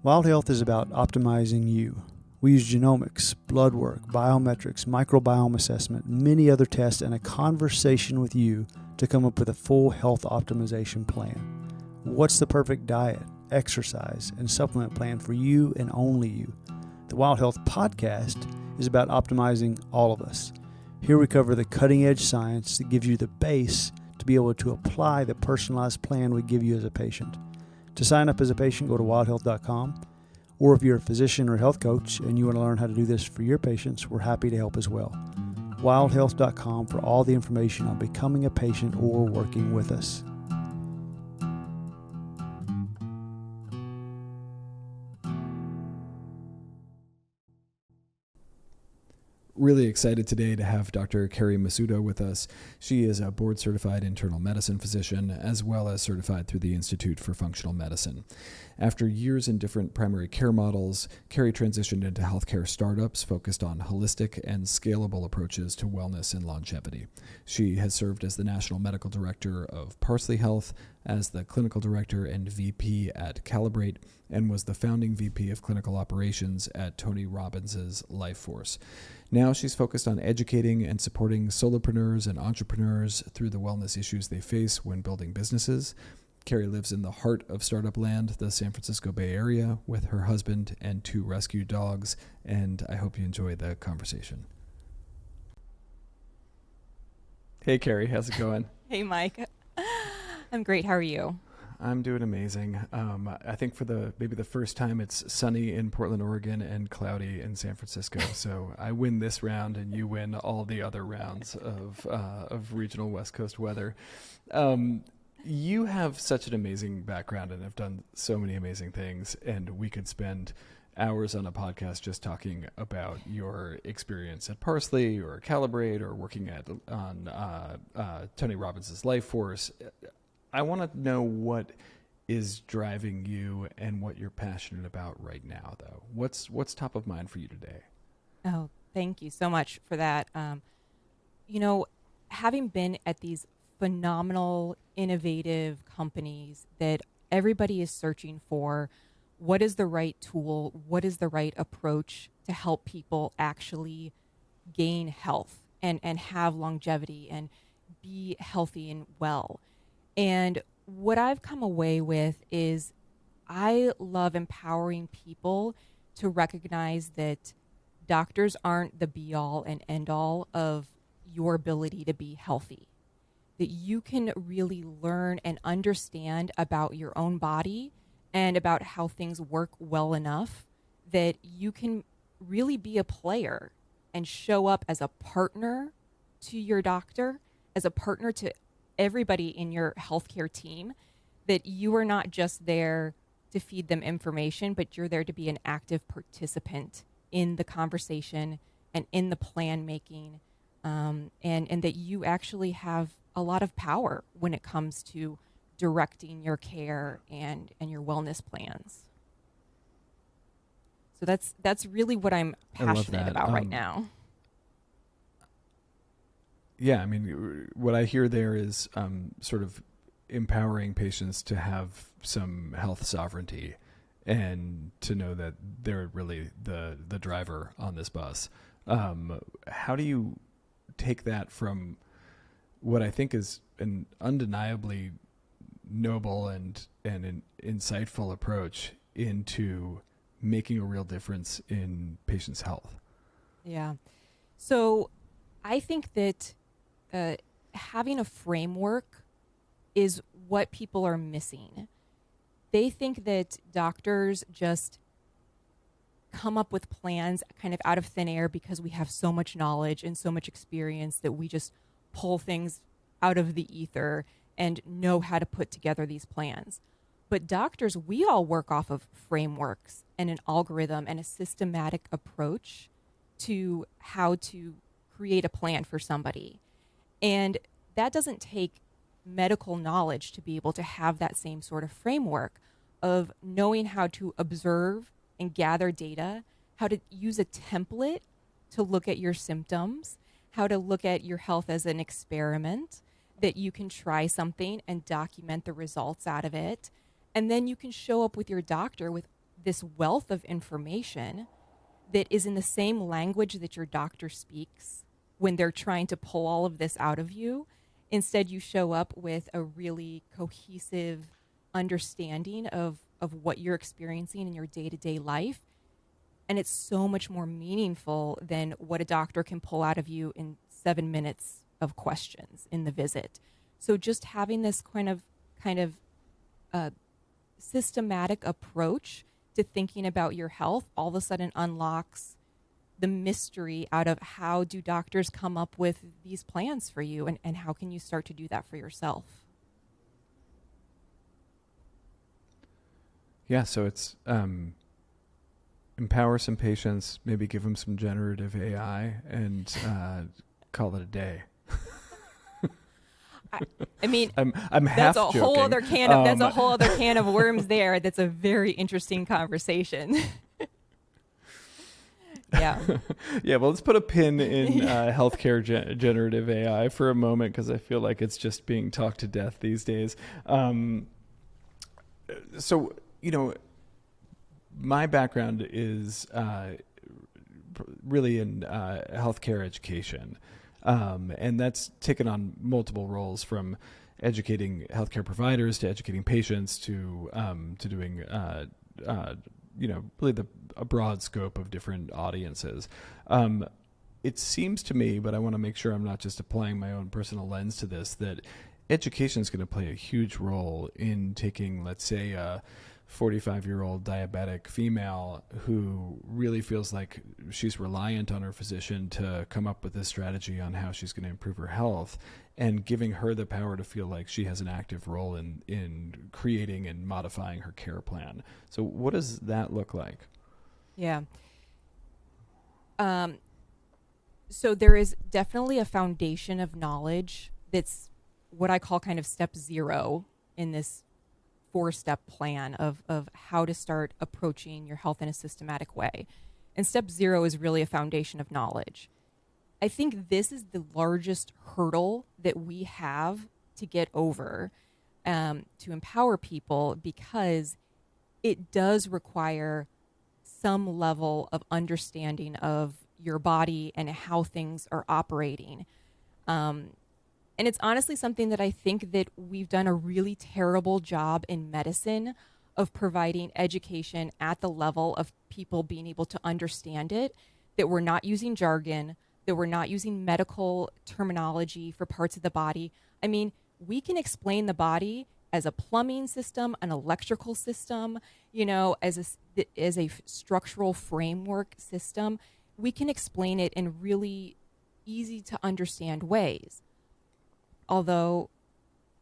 Wild Health is about optimizing you. We use genomics, blood work, biometrics, microbiome assessment, many other tests, and a conversation with you to come up with a full health optimization plan. What's the perfect diet, exercise, and supplement plan for you and only you? The Wild Health podcast is about optimizing all of us. Here we cover the cutting-edge science that gives you the base to be able to apply the personalized plan we give you as a patient. To sign up as a patient, go to wildhealth.com. Or if you're a physician or health coach and you want to learn how to do this for your patients, we're happy to help as well. Wildhealth.com for all the information on becoming a patient or working with us. Really excited today to have Dr. Kerri Masutto with us. She is a board-certified internal medicine physician, as well as certified through the Institute for Functional Medicine. After years in different primary care models, Kerri transitioned into healthcare startups focused on holistic and scalable approaches to wellness and longevity. She has served as the National Medical Director of Parsley Health, as the Clinical Director and VP at Calibrate, and was the founding VP of Clinical Operations at Tony Robbins' LifeForce. Now she's focused on educating and supporting solopreneurs and entrepreneurs through the wellness issues they face when building businesses. Kerri lives in the heart of startup land, the San Francisco Bay Area, with her husband and 2 rescue dogs, and I hope you enjoy the conversation. Hey, Kerri, how's it going? Hey, Mike. I'm great. How are you? I'm doing amazing. I think for maybe the first time it's sunny in Portland, Oregon, and cloudy in San Francisco. So I win this round, and you win all the other rounds of regional West Coast weather. You have such an amazing background and have done so many amazing things, and we could spend hours on a podcast just talking about your experience at Parsley or Calibrate or working on Tony Robbins' LifeForce. I want to know what is driving you and what you're passionate about right now, though. What's top of mind for you today? Oh, thank you so much for that. Having been at these phenomenal, innovative companies that everybody is searching for, what is the right tool? What is the right approach to help people actually gain health and have longevity and be healthy and well? And what I've come away with is I love empowering people to recognize that doctors aren't the be-all and end-all of your ability to be healthy. That you can really learn and understand about your own body and about how things work well enough that you can really be a player and show up as a partner to your doctor, as a partner to everybody in your healthcare team, that you are not just there to feed them information, but you're there to be an active participant in the conversation and in the plan making, and that you actually have a lot of power when it comes to directing your care and your wellness plans. So that's really what I'm passionate about right now. Yeah, I mean, what I hear there is sort of empowering patients to have some health sovereignty and to know that they're really the driver on this bus. How do you take that from what I think is an undeniably noble and an insightful approach into making a real difference in patients' health? Yeah. So I think that having a framework is what people are missing. They think that doctors just come up with plans kind of out of thin air because we have so much knowledge and so much experience that we just pull things out of the ether and know how to put together these plans. But doctors, we all work off of frameworks and an algorithm and a systematic approach to how to create a plan for somebody. And that doesn't take medical knowledge to be able to have that same sort of framework of knowing how to observe and gather data, how to use a template to look at your symptoms, how to look at your health as an experiment, that you can try something and document the results out of it. And then you can show up with your doctor with this wealth of information that is in the same language that your doctor speaks when they're trying to pull all of this out of you. Instead, you show up with a really cohesive understanding of what you're experiencing in your day-to-day life. And it's so much more meaningful than what a doctor can pull out of you in 7 minutes of questions in the visit. So just having this kind of systematic approach to thinking about your health all of a sudden unlocks the mystery out of how do doctors come up with these plans for you, and how can you start to do that for yourself? Yeah, so it's empower some patients, maybe give them some generative AI, and call it a day. I mean, I'm that's half a joking. whole other can of that's a whole other can of worms there. That's a very interesting conversation. Yeah. Yeah, well, let's put a pin in healthcare generative AI for a moment, because I feel like it's just being talked to death these days. So, my background is really in healthcare education. And that's taken on multiple roles, from educating healthcare providers to educating patients to doing really a broad scope of different audiences. It seems to me, but I want to make sure I'm not just applying my own personal lens to this, that education is going to play a huge role in taking, let's say, a 45-year-old diabetic female who really feels like she's reliant on her physician to come up with this strategy on how she's going to improve her health, and giving her the power to feel like she has an active role in creating and modifying her care plan. So what does that look like? Yeah. So there is definitely a foundation of knowledge that's what I call kind of step 0 in this 4-step plan of how to start approaching your health in a systematic way. And step 0 is really a foundation of knowledge. I think this is the largest hurdle that we have to get over to empower people, because it does require some level of understanding of your body and how things are operating. And it's honestly something that I think that we've done a really terrible job in medicine of providing education at the level of people being able to understand it, that we're not using jargon, that we're not using medical terminology for parts of the body. I mean, we can explain the body as a plumbing system, an electrical system, as a structural framework system. We can explain it in really easy to understand ways. Although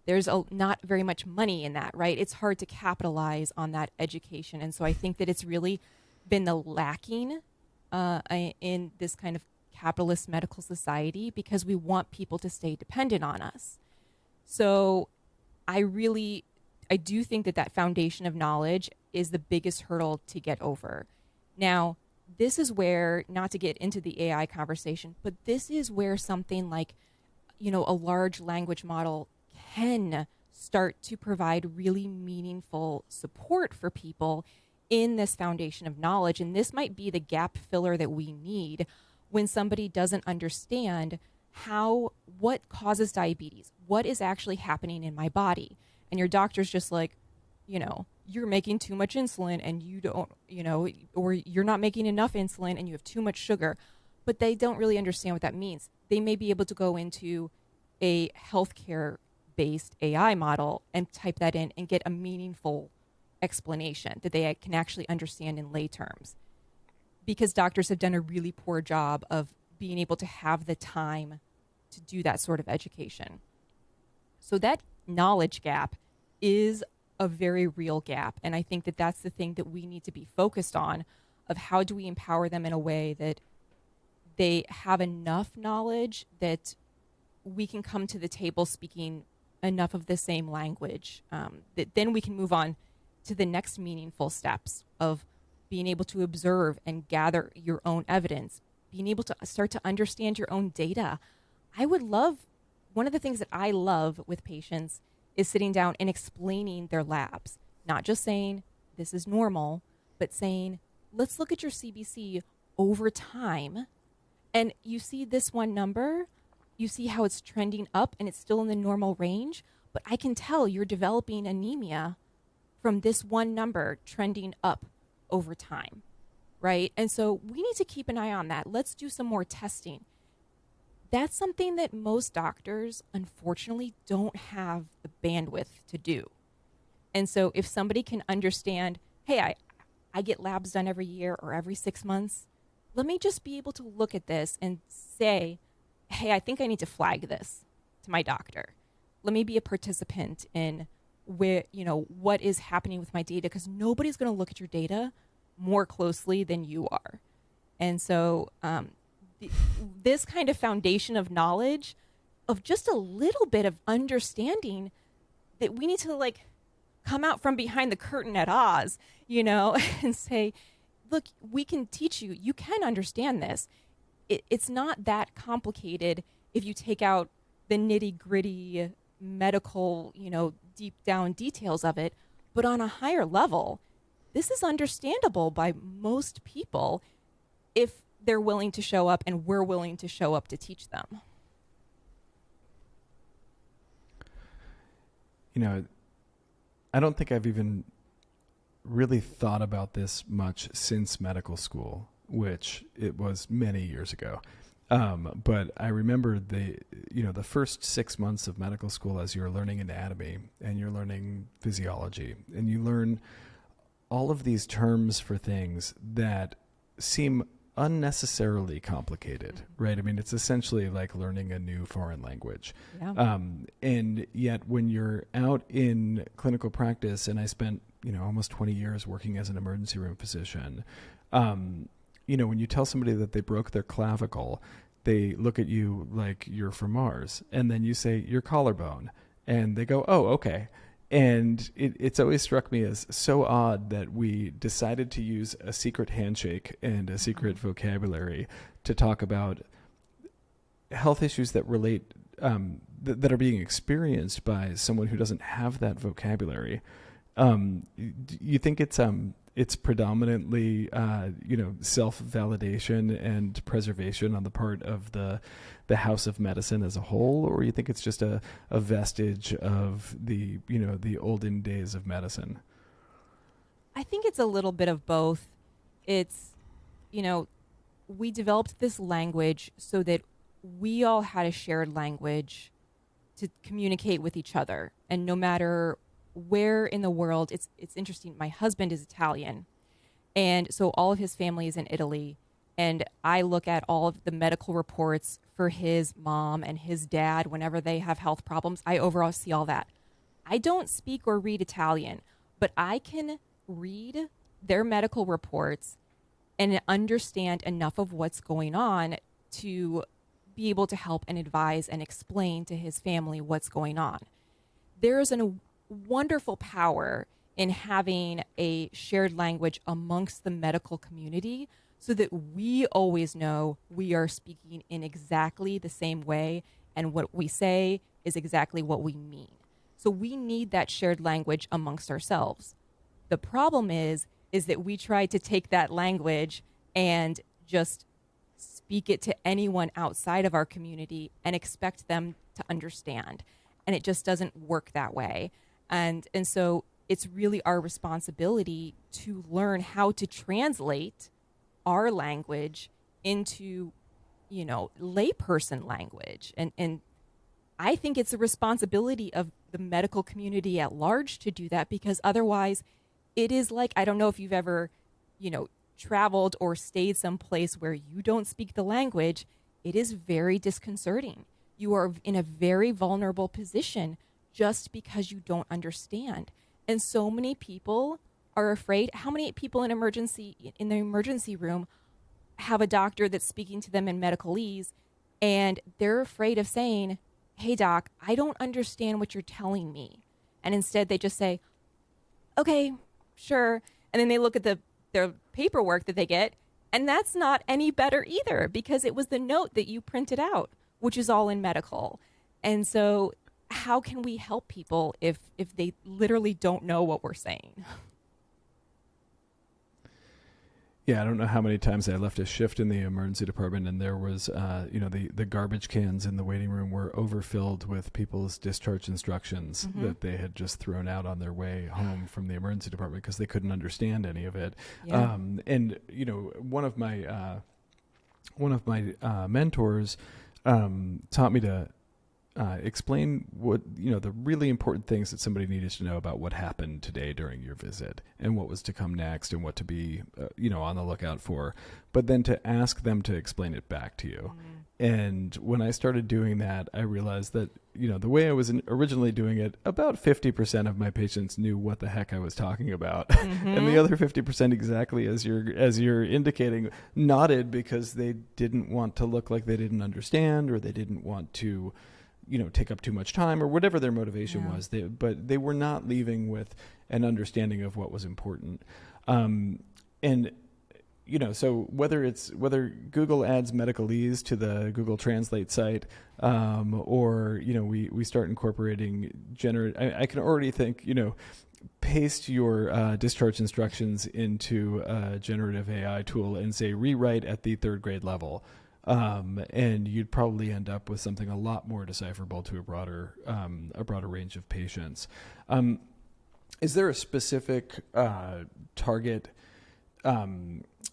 there's not very much money in that, right? It's hard to capitalize on that education. And so I think that it's really been the lacking in this kind of capitalist medical society, because we want people to stay dependent on us. So I do think that foundation of knowledge is the biggest hurdle to get over. Now, this is where, not to get into the AI conversation, but this is where something like a large language model can start to provide really meaningful support for people in this foundation of knowledge. And this might be the gap filler that we need when somebody doesn't understand what causes diabetes, what is actually happening in my body. And your doctor's just like, you're making too much insulin and you don't, or you're not making enough insulin and you have too much sugar. But they don't really understand what that means. They may be able to go into a healthcare-based AI model and type that in and get a meaningful explanation that they can actually understand in lay terms. Because doctors have done a really poor job of being able to have the time to do that sort of education. So that knowledge gap is a very real gap. And I think that that's the thing that we need to be focused on, of how do we empower them in a way that they have enough knowledge that we can come to the table speaking enough of the same language, that then we can move on to the next meaningful steps of being able to observe and gather your own evidence, being able to start to understand your own data. One of the things that I love with patients is sitting down and explaining their labs, not just saying this is normal, but but saying, let's look at your CBC over time. And you see this one number, you see how it's trending up and it's still in the normal range, but I can tell you're developing anemia from this one number trending up over time, right? And so we need to keep an eye on that. Let's do some more testing. That's something that most doctors, unfortunately, don't have the bandwidth to do. And so if somebody can understand, hey, I get labs done every year or every 6 months, let me just be able to look at this and say, hey, I think I need to flag this to my doctor. Let me be a participant in where, what is happening with my data, because nobody's going to look at your data more closely than you are. And so this kind of foundation of knowledge, of just a little bit of understanding that we need to come out from behind the curtain at Oz, and say, look, we can teach you. You can understand this. It's not that complicated if you take out the nitty-gritty medical, deep down details of it. But on a higher level, this is understandable by most people if they're willing to show up and we're willing to show up to teach them. I don't think I've even really thought about this much since medical school, which it was many years ago. But I remember the first 6 months of medical school, as you're learning anatomy and you're learning physiology and you learn all of these terms for things that seem unnecessarily complicated, right? I mean, it's essentially like learning a new foreign language. Yeah. And yet when you're out in clinical practice, and I spent, almost 20 years working as an emergency room physician, when you tell somebody that they broke their clavicle, they look at you like you're from Mars. And then you say, your collarbone. And they go, oh, okay. And it's always struck me as so odd that we decided to use a secret handshake and a secret vocabulary to talk about health issues that relate, that are being experienced by someone who doesn't have that vocabulary. You think it's predominantly, self-validation and preservation on the part of the house of medicine as a whole, or you think it's just a vestige of the olden days of medicine? I think it's a little bit of both. It's, we developed this language so that we all had a shared language to communicate with each other. And no matter where in the world, it's interesting. My husband is Italian, and so all of his family is in Italy. And I look at all of the medical reports for his mom and his dad whenever they have health problems. I overall see all that. I don't speak or read Italian, but I can read their medical reports and understand enough of what's going on to be able to help and advise and explain to his family what's going on. There is a wonderful power in having a shared language amongst the medical community so that we always know we are speaking in exactly the same way and what we say is exactly what we mean. So we need that shared language amongst ourselves. The problem is that we try to take that language and just speak it to anyone outside of our community and expect them to understand. And it just doesn't work that way. And so it's really our responsibility to learn how to translate our language into, layperson language. And I think it's a responsibility of the medical community at large to do that, because otherwise it is like, I don't know if you've ever, traveled or stayed someplace where you don't speak the language. It is very disconcerting. You are in a very vulnerable position just because you don't understand. And so many people are afraid. How many people in the emergency room have a doctor that's speaking to them in medicalese, and they're afraid of saying, hey, doc, I don't understand what you're telling me. And instead they just say, okay, sure. And then they look at their paperwork that they get, and that's not any better either, because it was the note that you printed out, which is all in medical. And so how can we help people if they literally don't know what we're saying? Yeah, I don't know how many times I left a shift in the emergency department and there was, the garbage cans in the waiting room were overfilled with people's discharge instructions that they had just thrown out on their way home from the emergency department because they couldn't understand any of it. Yeah. And one of my mentors taught me to explain what, the really important things that somebody needed to know about what happened today during your visit and what was to come next and what to be, on the lookout for, but then to ask them to explain it back to you. And when I started doing that, I realized that, the way I was originally doing it, about 50% of my patients knew what the heck I was talking about. And the other 50%, exactly as you're indicating, nodded because they didn't want to look like they didn't understand, or they didn't want to take up too much time, or whatever their motivation was. But they were not leaving with an understanding of what was important. So whether Google adds medicalese to the Google Translate site, or we start incorporating I can already think, paste your discharge instructions into a generative AI tool and say rewrite at the 3rd grade level. And you'd probably end up with something a lot more decipherable to a broader range of patients. Is there a specific target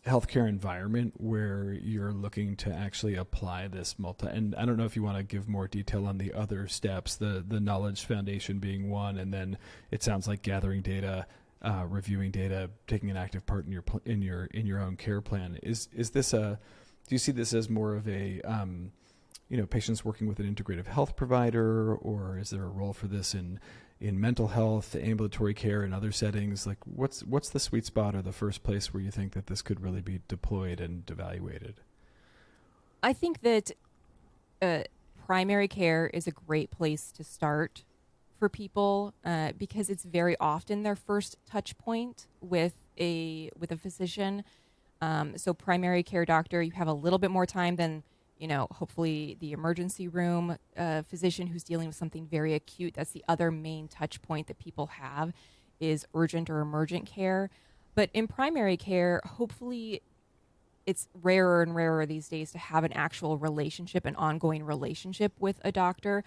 healthcare environment where you're looking to actually apply this and I don't know if you want to give more detail on the other steps, the knowledge foundation being one, and then it sounds like gathering data, reviewing data, taking an active part in your own care plan. Do you see this as more of a, patients working with an integrative health provider, or is there a role for this in mental health, ambulatory care, and other settings? Like, what's the sweet spot, or the first place where you think that this could really be deployed and evaluated? I think that primary care is a great place to start for people because it's very often their first touch point with a physician. So primary care doctor, you have a little bit more time than, hopefully the emergency room physician who's dealing with something very acute. That's the other main touch point that people have, is urgent or emergent care. But in primary care, hopefully it's rarer and rarer these days to have an actual relationship, an ongoing relationship with a doctor.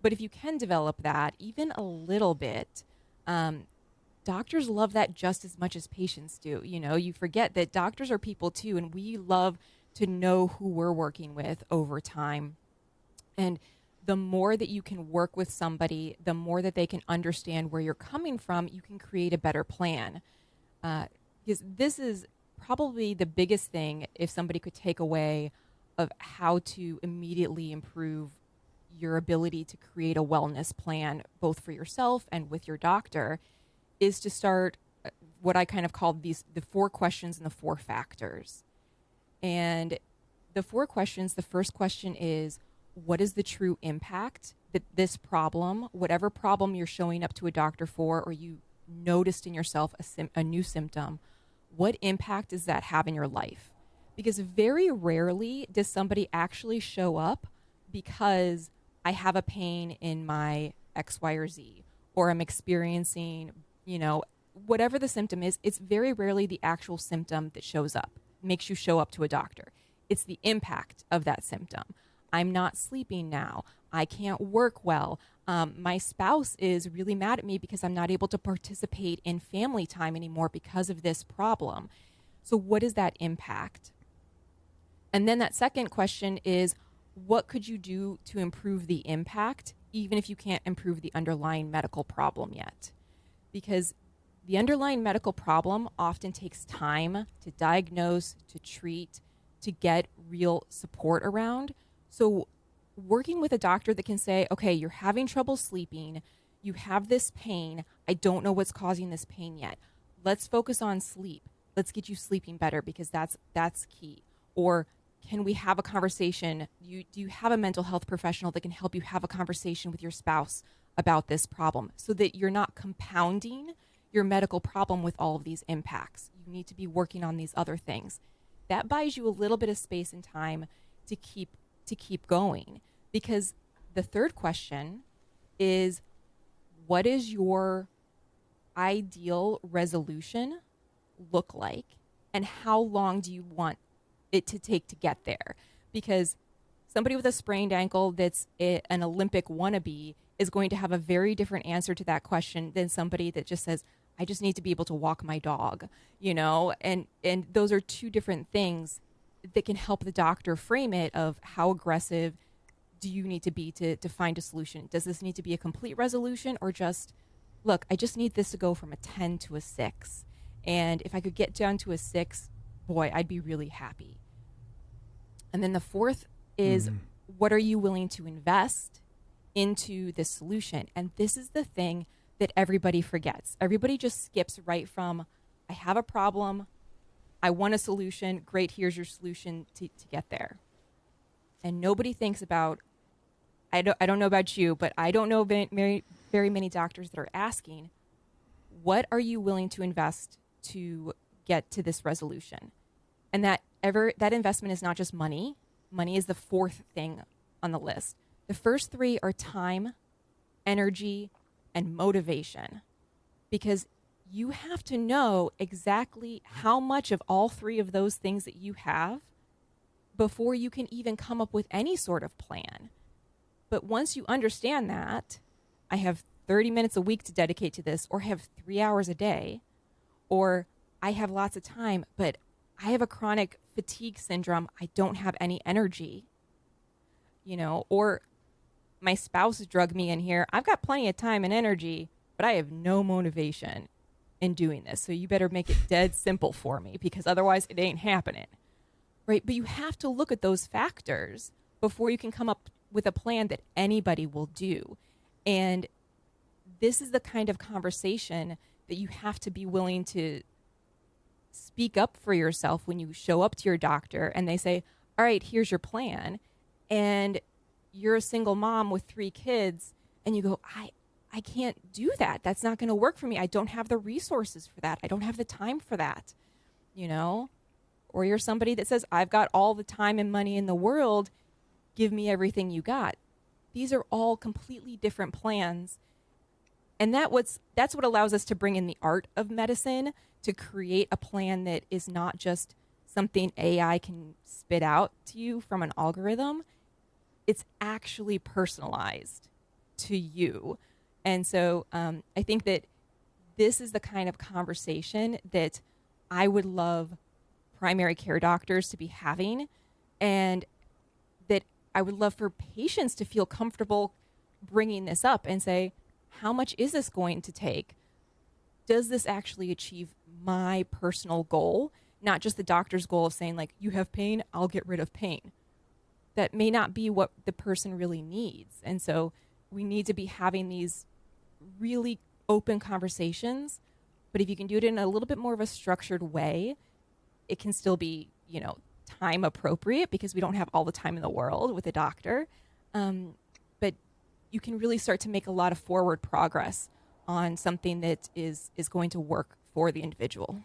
But if you can develop that even a little bit, doctors love that just as much as patients do. You forget that doctors are people too, and we love to know who we're working with over time. And the more that you can work with somebody, the more that they can understand where you're coming from, you can create a better plan. Because this is probably the biggest thing, if somebody could take away, of how to immediately improve your ability to create a wellness plan, both for yourself and with your doctor, is to start what I kind of called the 4 questions and the 4 factors. And the 4 questions, the first question is, what is the true impact that this problem, whatever problem you're showing up to a doctor for, or you noticed in yourself a new symptom, what impact does that have in your life? Because very rarely does somebody actually show up because I have a pain in my X, Y, or Z, or I'm experiencing, whatever the symptom is. It's very rarely the actual symptom that shows up, makes you show up to a doctor. It's the impact of that symptom. I'm not sleeping now. I can't work well. My spouse is really mad at me because I'm not able to participate in family time anymore because of this problem. So what is that impact? And then that second question is, what could you do to improve the impact, even if you can't improve the underlying medical problem yet? Because the underlying medical problem often takes time to diagnose, to treat, to get real support around. So working with a doctor that can say, okay, you're having trouble sleeping, you have this pain, I don't know what's causing this pain yet. Let's focus on sleep. Let's get you sleeping better, because that's key. Or can we have a conversation? Do you have a mental health professional that can help you have a conversation with your spouse about this problem, so that you're not compounding your medical problem with all of these impacts? You need to be working on these other things. That buys you a little bit of space and time to keep going. Because the third question is, what is your ideal resolution look like? and how long do you want it to take to get there? Because somebody with a sprained ankle that's an Olympic wannabe is going to have a very different answer to that question than somebody that just says, I just need to be able to walk my dog, and those are two different things that can help the doctor frame it of how aggressive do you need to be to find a solution? Does this need to be a complete resolution, or just, look, I just need this to go from a 10 to a 6. And if I could get down to a 6, boy, I'd be really happy. And then the fourth is, what are you willing to invest into this solution? And this is the thing that everybody forgets. Everybody just skips right from, I have a problem, I want a solution, great, here's your solution to get there. And nobody thinks about, I don't know about you, but I don't know very, very many doctors that are asking, what are you willing to invest to get to this resolution? And that investment is not just money. Money is the fourth thing on the list. The first three are time, energy, and motivation, because you have to know exactly how much of all three of those things that you have before you can even come up with any sort of plan. But once you understand that, I have 30 minutes a week to dedicate to this, or I have 3 hours a day, or I have lots of time, but I have a chronic fatigue syndrome, I don't have any energy, or my spouse drug me in here, I've got plenty of time and energy, but I have no motivation in doing this. So you better make it dead simple for me, because otherwise it ain't happening. Right? But you have to look at those factors before you can come up with a plan that anybody will do. And this is the kind of conversation that you have to be willing to speak up for yourself when you show up to your doctor and they say, all right, here's your plan. And you're a single mom with 3 kids and you go, I can't do that. That's not going to work for me. I don't have the resources for that. I don't have the time for that, Or you're somebody that says, I've got all the time and money in the world. Give me everything you got. These are all completely different plans. And that's what allows us to bring in the art of medicine to create a plan that is not just something AI can spit out to you from an algorithm. It's actually personalized to you. And so I think that this is the kind of conversation that I would love primary care doctors to be having, and that I would love for patients to feel comfortable bringing this up and say, how much is this going to take? Does this actually achieve my personal goal? Not just the doctor's goal of saying, like, you have pain, I'll get rid of pain. That may not be what the person really needs. And so we need to be having these really open conversations. But if you can do it in a little bit more of a structured way, it can still be, time appropriate, because we don't have all the time in the world with a doctor. But you can really start to make a lot of forward progress on something that is going to work for the individual.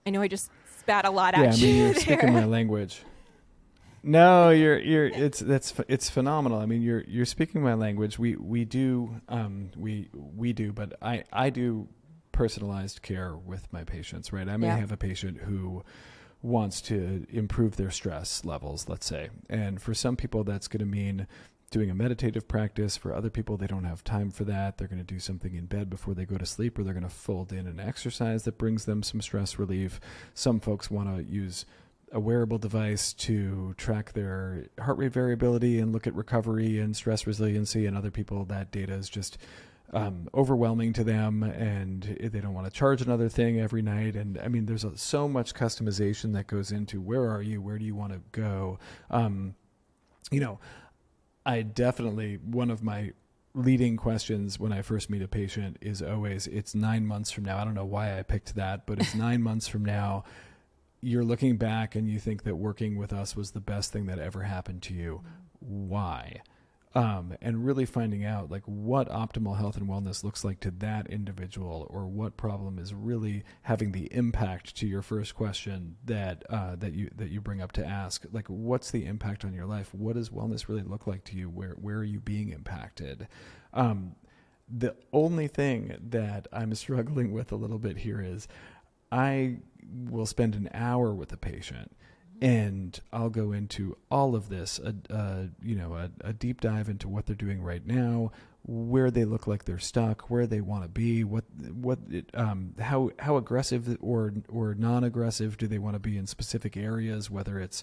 I know I just spat a lot at you. You're speaking my language. No, it's phenomenal. I mean, you're speaking my language. We do, but I do personalized care with my patients, right? I may have a patient who wants to improve their stress levels, let's say. And for some people, that's going to mean doing a meditative practice. For other people, they don't have time for that. They're going to do something in bed before they go to sleep, or they're going to fold in an exercise that brings them some stress relief. Some folks want to use a wearable device to track their heart rate variability and look at recovery and stress resiliency. And other people, that data is just overwhelming to them, and they don't want to charge another thing every night. And I mean, there's so much customization that goes into where are you, where do you want to go? I definitely, one of my leading questions when I first meet a patient is always, it's 9 months from now. I don't know why I picked that, but it's 9 months from now. You're looking back and you think that working with us was the best thing that ever happened to you. Why? And really finding out like what optimal health and wellness looks like to that individual, or what problem is really having the impact to your first question that you bring up to ask. Like, what's the impact on your life? What does wellness really look like to you? Where are you being impacted? The only thing that I'm struggling with a little bit here is I will spend an hour with a patient, and I'll go into all of this, a deep dive into what they're doing right now, where they look like they're stuck, where they want to be, how aggressive or non-aggressive do they want to be in specific areas, whether it's,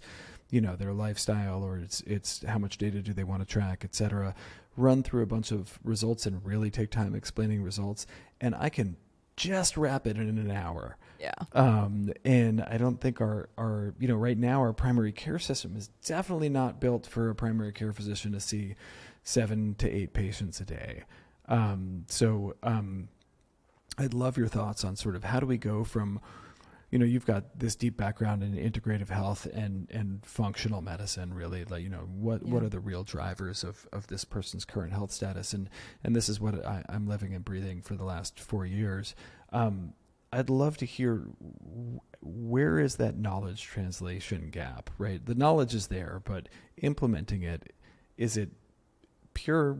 their lifestyle or it's how much data do they want to track, etc. Run through a bunch of results and really take time explaining results, and I can just wrap it in an hour. Yeah. And I don't think our right now our primary care system is definitely not built for a primary care physician to see 7 to 8 patients a day. So I'd love your thoughts on sort of how do we go from, you've got this deep background in integrative health and functional medicine, really, like, what are the real drivers of this person's current health status? And this is what I'm living and breathing for the last 4 years. I'd love to hear, where is that knowledge translation gap, right? The knowledge is there, but implementing it, is it pure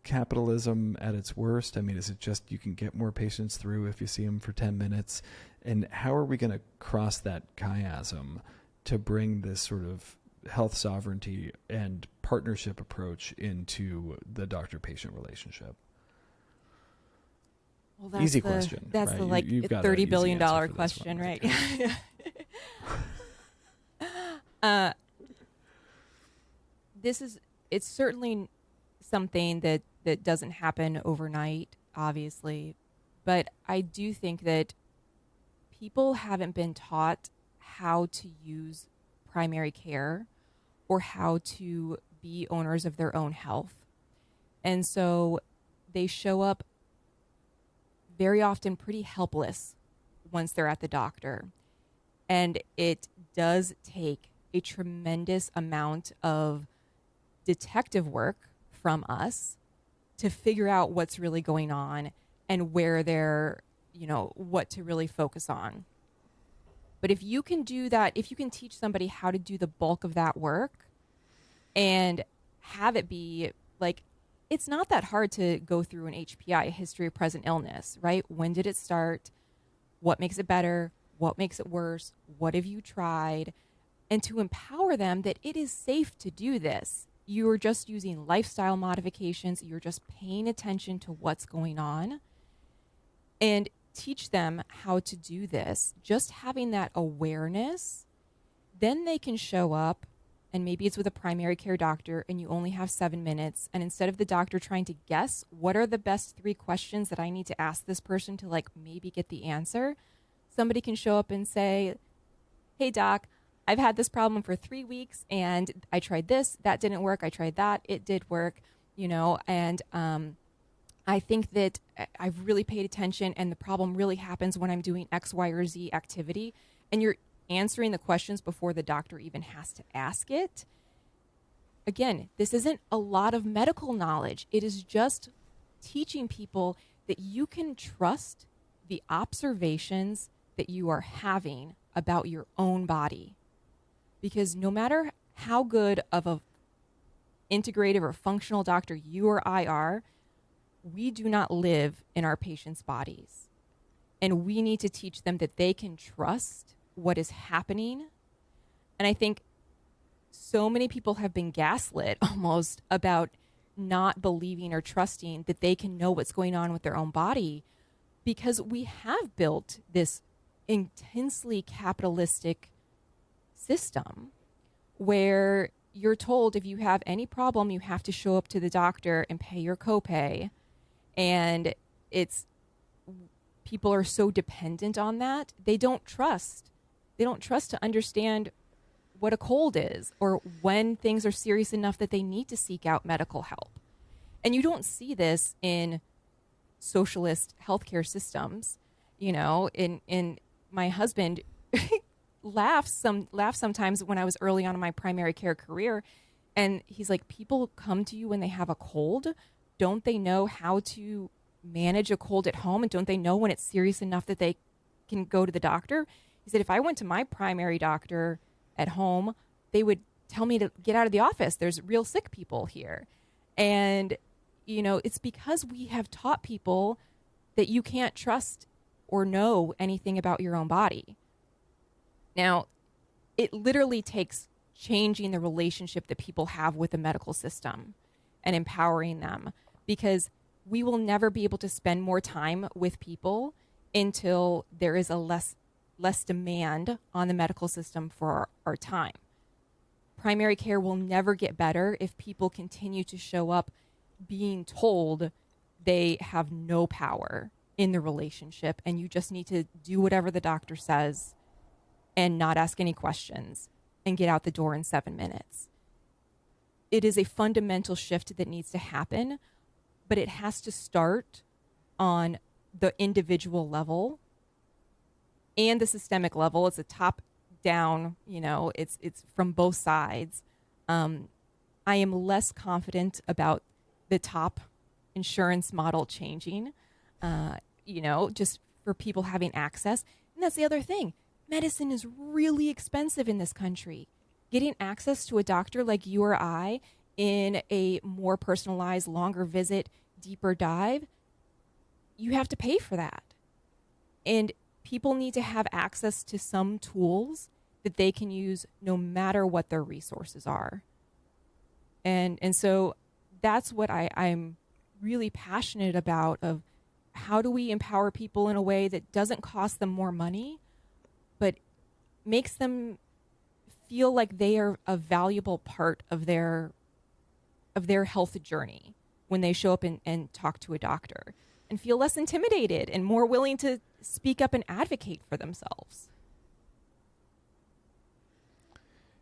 capitalism at its worst? I mean, is it just you can get more patients through if you see them for 10 minutes? And how are we going to cross that chiasm to bring this sort of health sovereignty and partnership approach into the doctor-patient relationship? Well, that's easy question. That's right? the $30 billion question, right? It's certainly something that doesn't happen overnight, obviously, but I do think that people haven't been taught how to use primary care or how to be owners of their own health. And so they show up very often pretty helpless once they're at the doctor. And it does take a tremendous amount of detective work from us to figure out what's really going on and where they're, what to really focus on. But if you can do that, if you can teach somebody how to do the bulk of that work and have it be like, it's not that hard to go through an HPI, a history of present illness, right? When did it start? What makes it better? What makes it worse? What have you tried? And to empower them that it is safe to do this. You're just using lifestyle modifications. You're just paying attention to what's going on, and teach them how to do this. Just having that awareness, then they can show up, and maybe it's with a primary care doctor and you only have 7 minutes. And instead of the doctor trying to guess what are the best 3 questions that I need to ask this person to maybe get the answer, somebody can show up and say, hey doc, I've had this problem for 3 weeks and I tried this, that didn't work. I tried that, it did work, and I think that I've really paid attention, and the problem really happens when I'm doing X, Y, or Z activity. And you're answering the questions before the doctor even has to ask it. Again, this isn't a lot of medical knowledge. It is just teaching people that you can trust the observations that you are having about your own body. Because no matter how good of a integrative or functional doctor you or I are, we do not live in our patients' bodies. And we need to teach them that they can trust what is happening. And I think so many people have been gaslit almost about not believing or trusting that they can know what's going on with their own body, because we have built this intensely capitalistic system where you're told if you have any problem, you have to show up to the doctor and pay your copay. And people are so dependent on that. They don't trust to understand what a cold is or when things are serious enough that they need to seek out medical help. And you don't see this in socialist healthcare systems. In my husband laughs sometimes when I was early on in my primary care career, and he's like, people come to you when they have a cold. Don't they know how to manage a cold at home? And don't they know when it's serious enough that they can go to the doctor? He said, if I went to my primary doctor at home, they would tell me to get out of the office. There's real sick people here. And, it's because we have taught people that you can't trust or know anything about your own body. Now, it literally takes changing the relationship that people have with the medical system and empowering them, because we will never be able to spend more time with people until there is a less demand on the medical system for our time. Primary care will never get better if people continue to show up being told they have no power in the relationship and you just need to do whatever the doctor says and not ask any questions and get out the door in 7 minutes. It is a fundamental shift that needs to happen, but it has to start on the individual level and the systemic level. It's a top down, it's from both sides. I am less confident about the top insurance model changing, just for people having access. And that's the other thing. Medicine is really expensive in this country. Getting access to a doctor like you or I in a more personalized, longer visit, deeper dive, you have to pay for that. And people need to have access to some tools that they can use no matter what their resources are. And so that's what I'm really passionate about, of how do we empower people in a way that doesn't cost them more money, but makes them feel like they are a valuable part of their health journey when they show up and talk to a doctor, and feel less intimidated and more willing to speak up and advocate for themselves.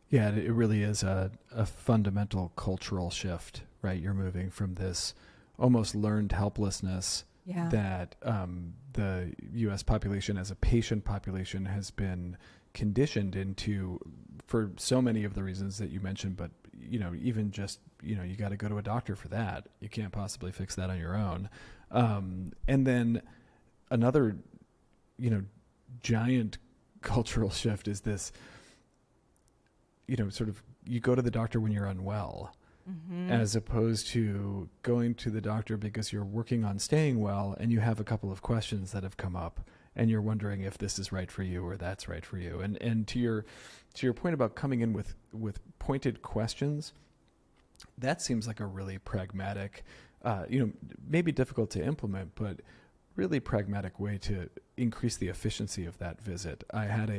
Yeah, it really is a fundamental cultural shift, right? You're moving from this almost learned helplessness that the U.S. population as a patient population has been conditioned into, for so many of the reasons that you mentioned, but even just, you got to go to a doctor for that. You can't possibly fix that on your own. And then another, giant cultural shift is this, sort of, you go to the doctor when you're unwell, as opposed to going to the doctor because you're working on staying well and you have a couple of questions that have come up and you're wondering if this is right for you or that's right for you. And to your point about coming in with pointed questions, that seems like a really pragmatic, maybe difficult to implement, but really pragmatic way to increase the efficiency of that visit. I had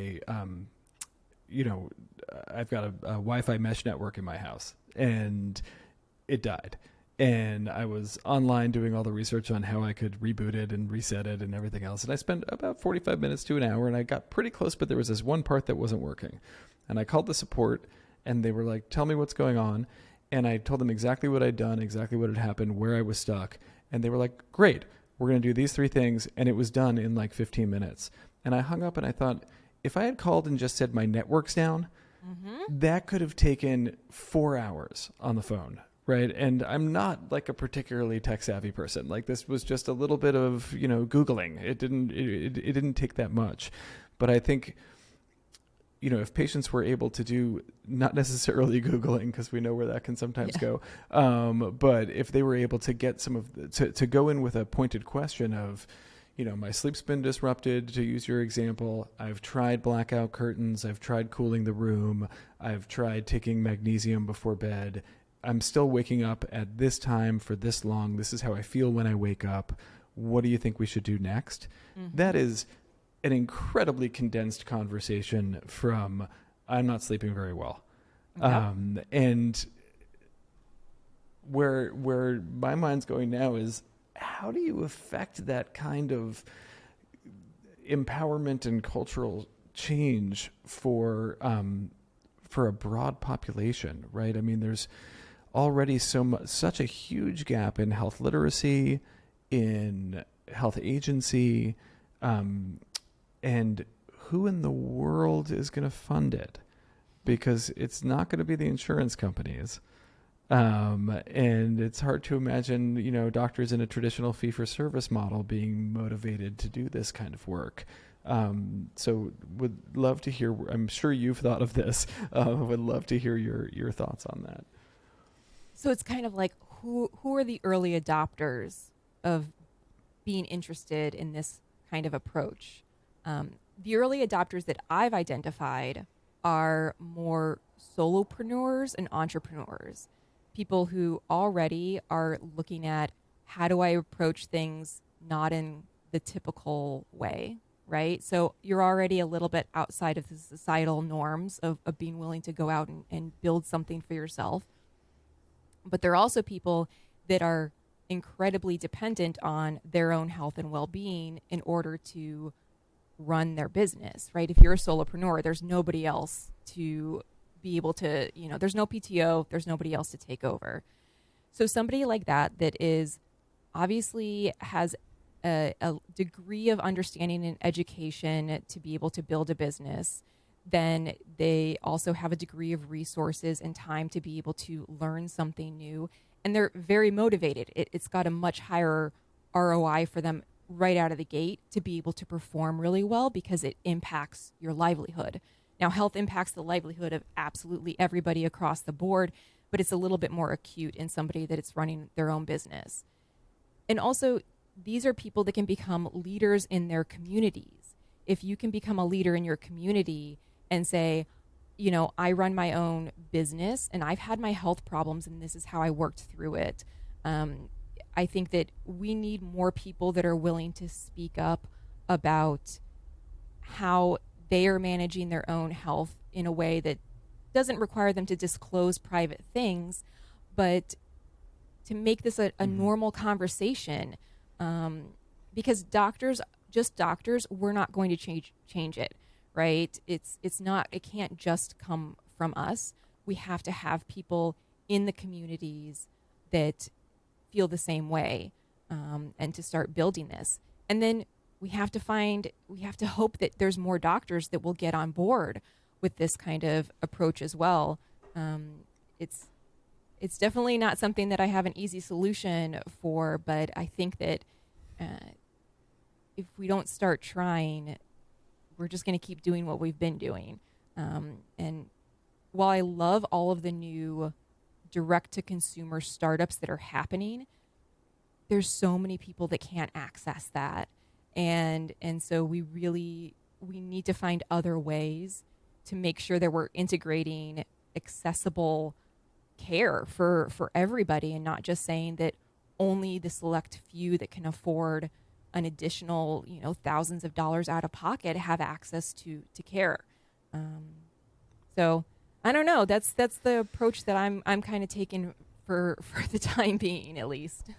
I've got a Wi-Fi mesh network in my house and it died. And I was online doing all the research on how I could reboot it and reset it and everything else. And I spent about 45 minutes to an hour and I got pretty close, but there was this one part that wasn't working. And I called the support and they were like, tell me what's going on. And I told them exactly what I'd done, exactly what had happened, where I was stuck. And they were like, great, we're going to do these 3 things. And it was done in like 15 minutes. And I hung up and I thought, if I had called and just said my network's down, that could have taken 4 hours on the phone, right? And I'm not like a particularly tech savvy person. Like this was just a little bit of, Googling. It didn't take that much. But I think, if patients were able to do, not necessarily Googling, because we know where that can sometimes go, but if they were able to get to go in with a pointed question of, my sleep's been disrupted, to use your example. I've tried blackout curtains. I've tried cooling the room. I've tried taking magnesium before bed. I'm still waking up at this time for this long. This is how I feel when I wake up. What do you think we should do next? That is an incredibly condensed conversation from, I'm not sleeping very well. And where my mind's going now is, how do you affect that kind of empowerment and cultural change for a broad population, right? I mean, there's already such a huge gap in health literacy, in health agency, and who in the world is going to fund it? Because it's not going to be the insurance companies. And it's hard to imagine, doctors in a traditional fee-for-service model being motivated to do this kind of work. So would love to hear, I'm sure you've thought of this, would love to hear your thoughts on that. So it's kind of like, who are the early adopters of being interested in this kind of approach. The early adopters that I've identified are more solopreneurs and entrepreneurs, people who already are looking at, how do I approach things not in the typical way, right? So you're already a little bit outside of the societal norms of being willing to go out and build something for yourself. But there are also people that are incredibly dependent on their own health and well-being in order to run their business, right? If you're a solopreneur, there's nobody else to be able to, there's no PTO, there's nobody else to take over. So somebody like that is obviously has a degree of understanding and education to be able to build a business, then they also have a degree of resources and time to be able to learn something new. And they're very motivated. It's got a much higher ROI for them right out of the gate to be able to perform really well because it impacts your livelihood. Now, health impacts the livelihood of absolutely everybody across the board, but it's a little bit more acute in somebody that it's running their own business. And also, these are people that can become leaders in their communities. If you can become a leader in your community and say, I run my own business and I've had my health problems and this is how I worked through it. I think that we need more people that are willing to speak up about how they are managing their own health in a way that doesn't require them to disclose private things, but to make this a normal conversation. Because doctors, we're not going to change it, right? It can't just come from us. We have to have people in the communities that feel the same way, and to start building this. And then we have to hope that there's more doctors that will get on board with this kind of approach as well. It's definitely not something that I have an easy solution for, but I think that if we don't start trying, we're just going to keep doing what we've been doing. And while I love all of the new direct-to-consumer startups that are happening, there's so many people that can't access that. And so we need to find other ways to make sure that we're integrating accessible care for everybody, and not just saying that only the select few that can afford an additional, thousands of dollars out of pocket have access to care. So I don't know. That's the approach that I'm kind of taking for the time being, at least.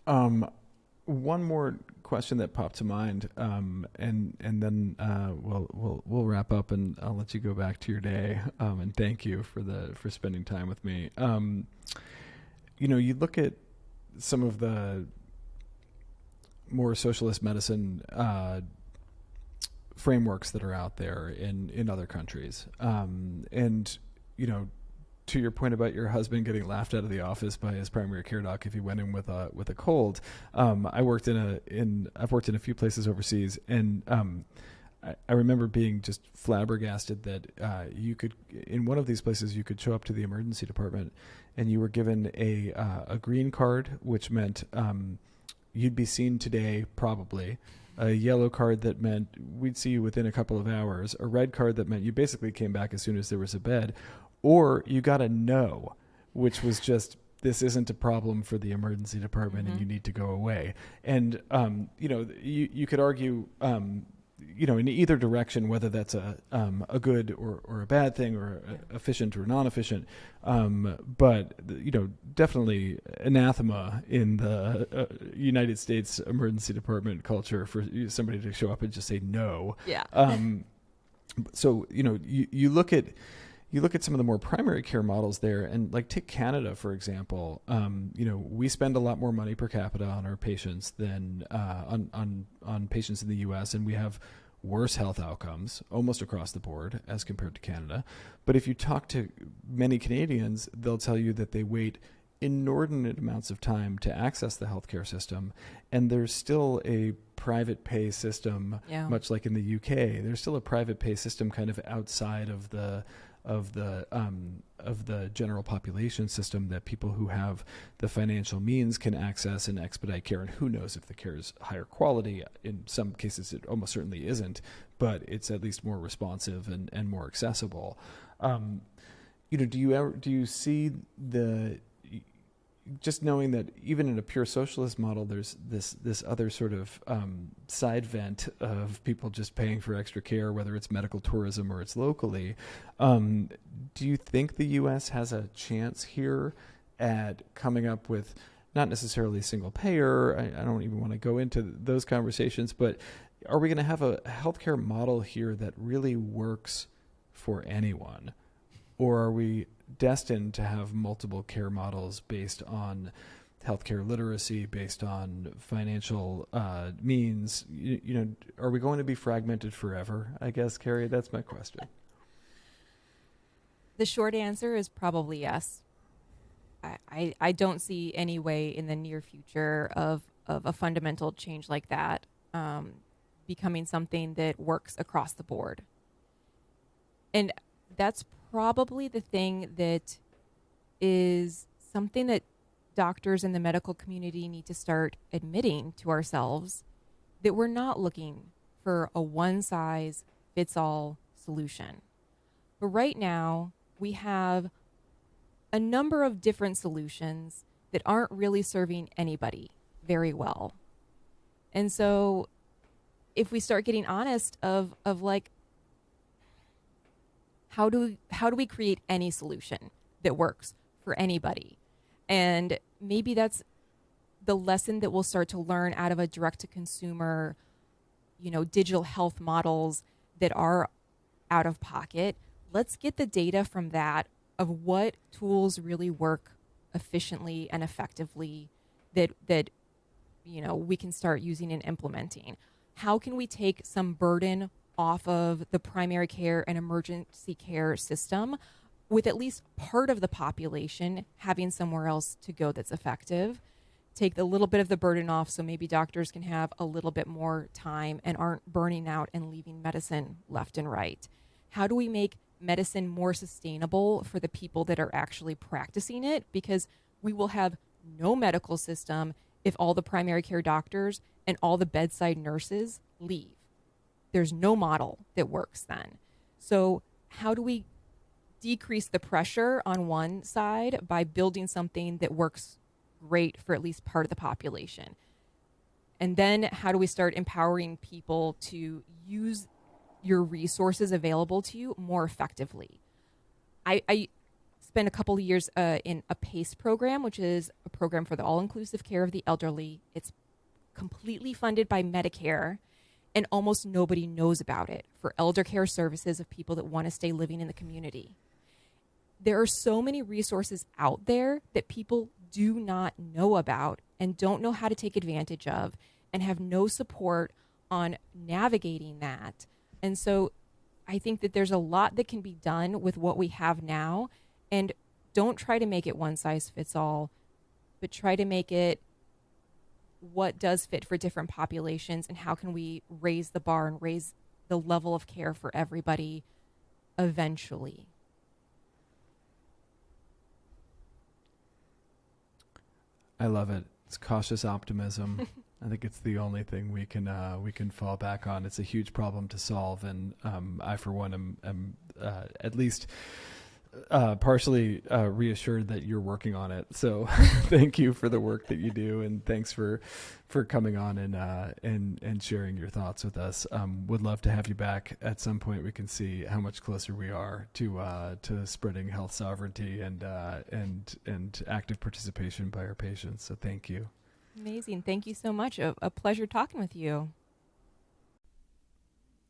One more question that popped to mind, and then we'll wrap up, and I'll let you go back to your day. And thank you for spending time with me. You look at some of the more socialist medicine frameworks that are out there in other countries, and to your point about your husband getting laughed out of the office by his primary care doc if he went in with a cold. I've worked in a few places overseas, and I remember being just flabbergasted that you could, in one of these places, you could show up to the emergency department and you were given a green card, which meant you'd be seen today probably. A yellow card that meant we'd see you within a couple of hours. A red card that meant you basically came back as soon as there was a bed. Or you got a no, which was just, this isn't a problem for the emergency department, and you need to go away. And, you could argue, in either direction, whether that's a good or a bad thing, or efficient or non-efficient. But, definitely anathema in the United States emergency department culture for somebody to show up and just say no. Yeah. So, you look at some of the more primary care models there, and like take Canada, for example. We spend a lot more money per capita on our patients than on patients in the U.S., and we have worse health outcomes almost across the board as compared to Canada. But if you talk to many Canadians, they'll tell you that they wait inordinate amounts of time to access the healthcare system, and there's still a private pay system, much like in the UK. There's still a private pay system kind of outside of the of the general population system that people who have the financial means can access and expedite care. And who knows if the care is higher quality? In some cases, it almost certainly isn't, but it's at least more responsive and more accessible. Do you see just knowing that even in a pure socialist model, there's this other sort of side vent of people just paying for extra care, whether it's medical tourism or it's locally. Do you think the U.S. has a chance here at coming up with not necessarily single payer? I don't even want to go into those conversations, but are we going to have a healthcare model here that really works for anyone? Or are we destined to have multiple care models based on healthcare literacy, based on financial means? Are we going to be fragmented forever? I guess, Kerri, that's my question. The short answer is probably yes. I don't see any way in the near future of a fundamental change like that becoming something that works across the board. And that's probably the thing that is something that doctors in the medical community need to start admitting to ourselves, that we're not looking for a one-size-fits-all solution. But right now, we have a number of different solutions that aren't really serving anybody very well. And so if we start getting honest of like, how do we create any solution that works for anybody? And maybe that's the lesson that we'll start to learn out of a direct-to-consumer, digital health models that are out of pocket. Let's get the data from that of what tools really work efficiently and effectively that we can start using and implementing. How can we take some burden off of the primary care and emergency care system, with at least part of the population having somewhere else to go that's effective? Take a little bit of the burden off so maybe doctors can have a little bit more time and aren't burning out and leaving medicine left and right. How do we make medicine more sustainable for the people that are actually practicing it? Because we will have no medical system if all the primary care doctors and all the bedside nurses leave. There's no model that works then. So how do we decrease the pressure on one side by building something that works great for at least part of the population? And then how do we start empowering people to use your resources available to you more effectively? I spent a couple of years in a PACE program, which is a program for the all-inclusive care of the elderly. It's completely funded by Medicare, and almost nobody knows about it, for elder care services of people that want to stay living in the community. There are so many resources out there that people do not know about and don't know how to take advantage of and have no support on navigating that. And so I think that there's a lot that can be done with what we have now, and don't try to make it one size fits all, but try to make it what does fit for different populations, and how can we raise the bar and raise the level of care for everybody eventually. I love it. It's cautious optimism. I think it's the only thing we can fall back on. It's a huge problem to solve, and I, for one, am at least partially reassured that you're working on it. So thank you for the work that you do, and thanks for coming on and sharing your thoughts with us. Would love to have you back at some point. We can see how much closer we are to spreading health sovereignty and active participation by our patients. So thank you. Amazing. Thank you so much. A pleasure talking with you.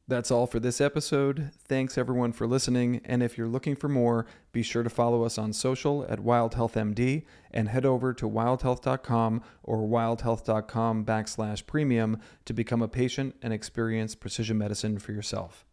That's all for this episode. Thanks everyone for listening. And if you're looking for more, be sure to follow us on social at WildHealthMD and head over to wildhealth.com or wildhealth.com/premium to become a patient and experience precision medicine for yourself.